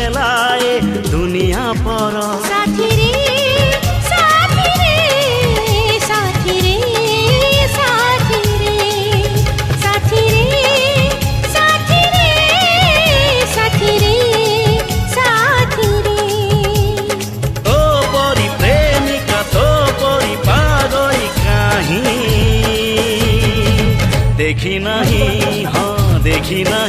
खेलाए दुनिया पर साथी रे साथी रे साथी रे साथी रे साथी रे साथी रे साथी रे साथी रे तो परी प्रेमिका तो परी पागल कहीं देखी नहीं हाँ देखी नहीं